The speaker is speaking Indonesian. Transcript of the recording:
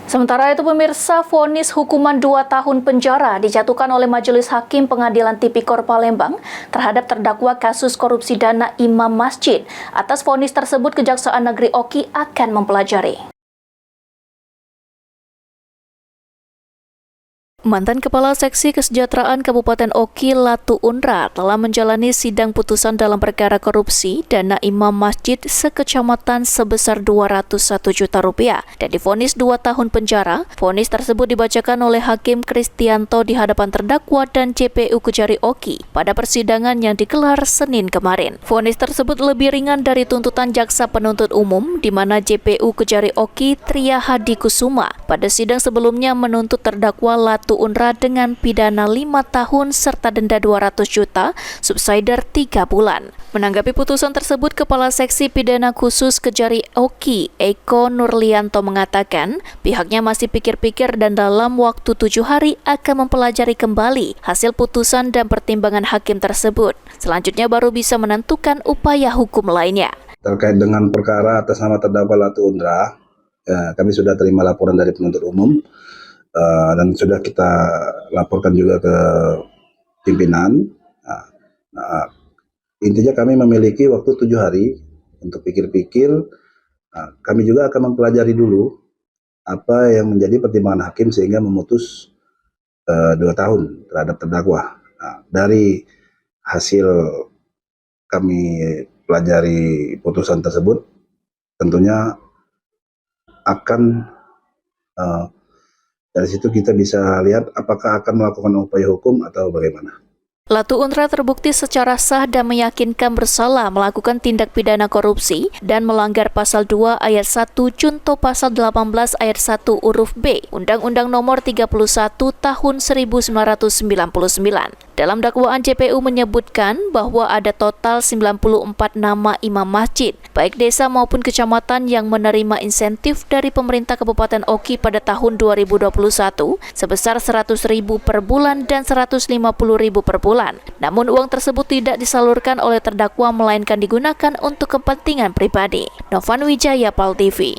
Sementara itu pemirsa, vonis hukuman 2 tahun penjara dijatuhkan oleh Majelis Hakim Pengadilan Tipikor Palembang terhadap terdakwa kasus korupsi dana imam masjid. Atas vonis tersebut, Kejaksaan Negeri Oki akan mempelajari. Mantan Kepala Seksi Kesejahteraan Kabupaten Oki, Latu Unra, telah menjalani sidang putusan dalam perkara korupsi dana imam masjid sekecamatan sebesar Rp201 juta dan divonis 2 tahun penjara. Vonis tersebut dibacakan oleh Hakim Kristianto di hadapan terdakwa dan JPU Kejari Oki pada persidangan yang digelar Senin kemarin. Vonis tersebut lebih ringan dari tuntutan jaksa penuntut umum, di mana JPU Kejari Oki Tria Hadi Kusuma pada sidang sebelumnya menuntut terdakwa Latu Unra dengan pidana 5 tahun serta denda 200 juta, subsidiar 3 bulan. Menanggapi putusan tersebut, Kepala Seksi Pidana Khusus Kejari Oki, Eko Nurlianto, mengatakan pihaknya masih pikir-pikir dan dalam waktu 7 hari akan mempelajari kembali hasil putusan dan pertimbangan hakim tersebut. Selanjutnya baru bisa menentukan upaya hukum lainnya. Terkait dengan perkara atas nama terdakwa Latu Unra, kami sudah terima laporan dari penuntut umum. Dan sudah kita laporkan juga ke pimpinan. Intinya kami memiliki waktu 7 hari untuk pikir-pikir. Kami juga akan mempelajari dulu apa yang menjadi pertimbangan hakim sehingga memutus 2 tahun terhadap terdakwa. Dari hasil kami pelajari putusan tersebut, tentunya akan dari situ kita bisa lihat apakah akan melakukan upaya hukum atau bagaimana. Latu Unra terbukti secara sah dan meyakinkan bersalah melakukan tindak pidana korupsi dan melanggar pasal 2 ayat 1 junto pasal 18 ayat 1 huruf B Undang-Undang Nomor 31 Tahun 1999. Dalam dakwaan, JPU menyebutkan bahwa ada total 94 nama imam masjid, baik desa maupun kecamatan, yang menerima insentif dari pemerintah Kabupaten Oki pada tahun 2021 sebesar Rp100.000 per bulan dan Rp150.000 per bulan. Namun uang tersebut tidak disalurkan oleh terdakwa melainkan digunakan untuk kepentingan pribadi. Novan Wijaya, PAL TV.